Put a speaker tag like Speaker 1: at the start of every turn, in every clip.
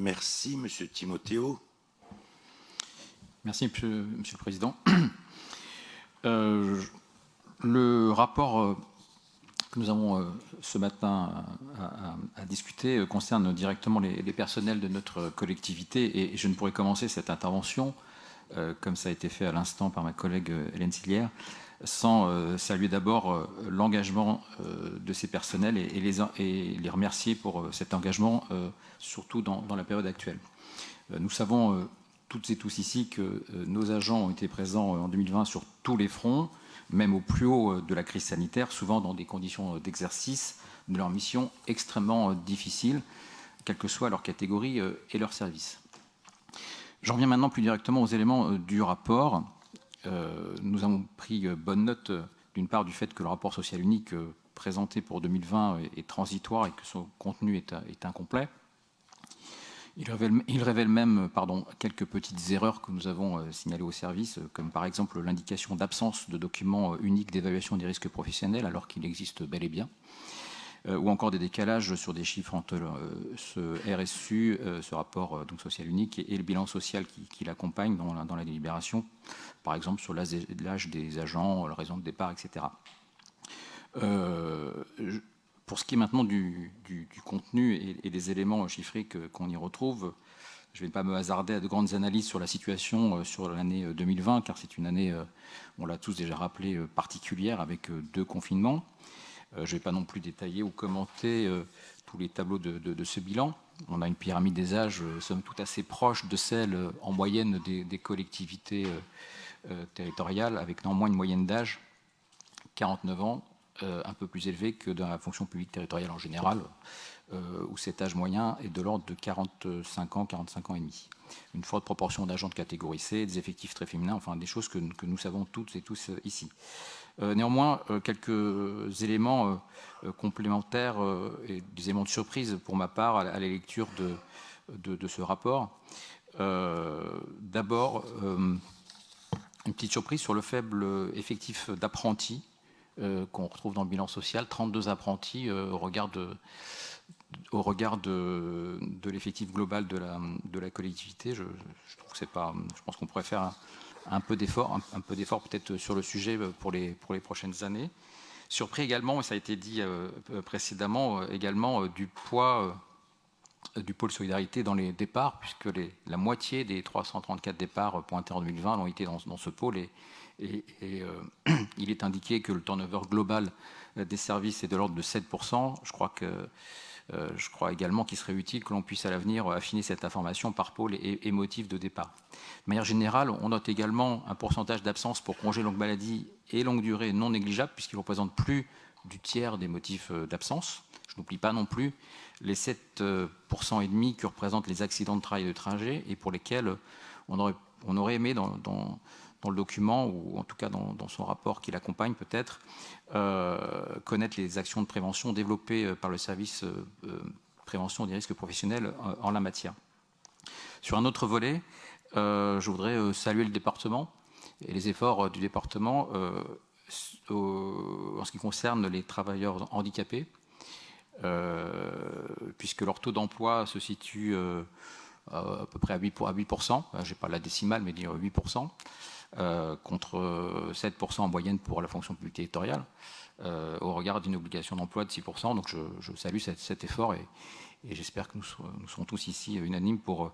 Speaker 1: Merci, Monsieur Timothéo.
Speaker 2: Merci, Monsieur le Président. Le rapport que nous avons ce matin à discuter concerne directement les personnels de notre collectivité et je ne pourrais commencer cette intervention, comme ça a été fait à l'instant par ma collègue Hélène Silière, sans saluer d'abord l'engagement de ces personnels et les remercier pour cet engagement, surtout dans la période actuelle. Nous savons toutes et tous ici que nos agents ont été présents en 2020 sur tous les fronts, même au plus haut de la crise sanitaire, souvent dans des conditions d'exercice de leur mission extrêmement difficiles, quelle que soit leur catégorie et leur service. J'en reviens maintenant plus directement aux éléments du rapport. Nous avons pris bonne note d'une part du fait que le rapport social unique présenté pour 2020 est transitoire et que son contenu est incomplet. Il révèle même quelques petites erreurs que nous avons signalées au service, comme par exemple l'indication d'absence de document unique d'évaluation des risques professionnels, alors qu'il existe bel et bien, ou encore des décalages sur des chiffres entre ce RSU, ce rapport donc social unique, et le bilan social qui l'accompagne dans la délibération, par exemple sur l'âge des agents, la raison de départ, etc. Pour ce qui est maintenant du contenu et des éléments chiffrés qu'on y retrouve, je ne vais pas me hasarder à de grandes analyses sur la situation sur l'année 2020, car c'est une année, on l'a tous déjà rappelé, particulière, avec 2 confinements. Je ne vais pas non plus détailler ou commenter tous les tableaux de ce bilan. On a une pyramide des âges, somme toute assez proche de celle en moyenne des collectivités territoriales, avec néanmoins une moyenne d'âge, 49 ans, un peu plus élevé que dans la fonction publique territoriale en général, où cet âge moyen est de l'ordre de 45 ans et demi. Une forte proportion d'agents de catégorie C, des effectifs très féminins, enfin des choses que nous savons toutes et tous ici. Néanmoins, quelques éléments complémentaires et des éléments de surprise pour ma part à la lecture de ce rapport. D'abord, une petite surprise sur le faible effectif d'apprentis qu'on retrouve dans le bilan social, 32 apprentis au regard de l'effectif global de la collectivité. Je trouve que c'est pas. Je pense qu'on pourrait faire un peu d'effort peut-être sur le sujet pour les prochaines années. Surpris également, et ça a été dit précédemment, également du poids du pôle solidarité dans les départs, puisque la moitié des 334 départs pointés en 2020 ont été dans ce pôle et il est indiqué que le turnover global des services est de l'ordre de 7%. Je crois également qu'il serait utile que l'on puisse à l'avenir affiner cette information par pôle et motif de départ. De manière générale, on note également un pourcentage d'absence pour congé longue maladie et longue durée non négligeable, puisqu'il représente plus du tiers des motifs d'absence. Je n'oublie pas non plus les 7% et demi que représentent les accidents de travail et de trajet et pour lesquels on aurait aimé dans le document, ou en tout cas dans son rapport qui l'accompagne peut-être, connaître les actions de prévention développées par le service prévention des risques professionnels en la matière. Sur un autre volet, je voudrais saluer le département et les efforts du département en ce qui concerne les travailleurs handicapés, puisque leur taux d'emploi se situe à peu près à 8%, je n'ai pas la décimale, mais dire 8%, contre 7% en moyenne pour la fonction publique territoriale, au regard d'une obligation d'emploi de 6%. Donc je salue cet effort et j'espère que nous serons tous ici unanimes pour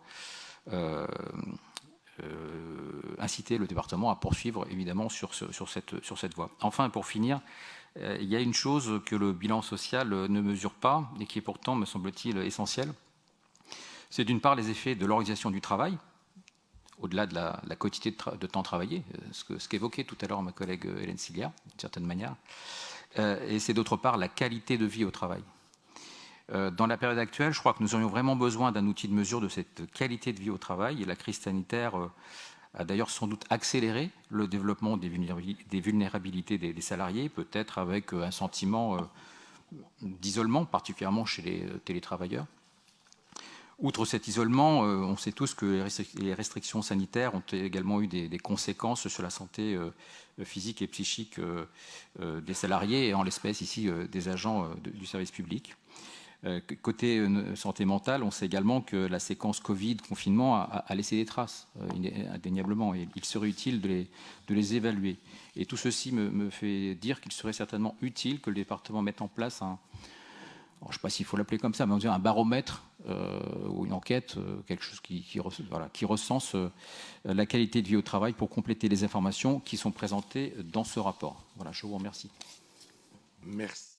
Speaker 2: inciter le département à poursuivre évidemment sur cette voie. Enfin, pour finir, il y a une chose que le bilan social ne mesure pas et qui est pourtant, me semble-t-il, essentielle. C'est d'une part les effets de l'organisation du travail, au-delà de la quantité de temps travaillé, ce qu'évoquait tout à l'heure ma collègue Hélène Silière, d'une certaine manière, et c'est d'autre part la qualité de vie au travail. Dans la période actuelle, je crois que nous aurions vraiment besoin d'un outil de mesure de cette qualité de vie au travail, et la crise sanitaire a d'ailleurs sans doute accéléré le développement des vulnérabilités des salariés, peut-être avec un sentiment d'isolement, particulièrement chez les télétravailleurs. Outre cet isolement, on sait tous que les restrictions sanitaires ont également eu des conséquences sur la santé physique et psychique des salariés, et en l'espèce ici des agents du service public. Côté santé mentale, on sait également que la séquence Covid, confinement, a laissé des traces, indéniablement. Et il serait utile de les évaluer. Et tout ceci me fait dire qu'il serait certainement utile que le département mette en place je ne sais pas s'il faut l'appeler comme ça, mais on dirait un baromètre ou une enquête, quelque chose qui recense la qualité de vie au travail pour compléter les informations qui sont présentées dans ce rapport. Voilà, je vous remercie.
Speaker 1: Merci.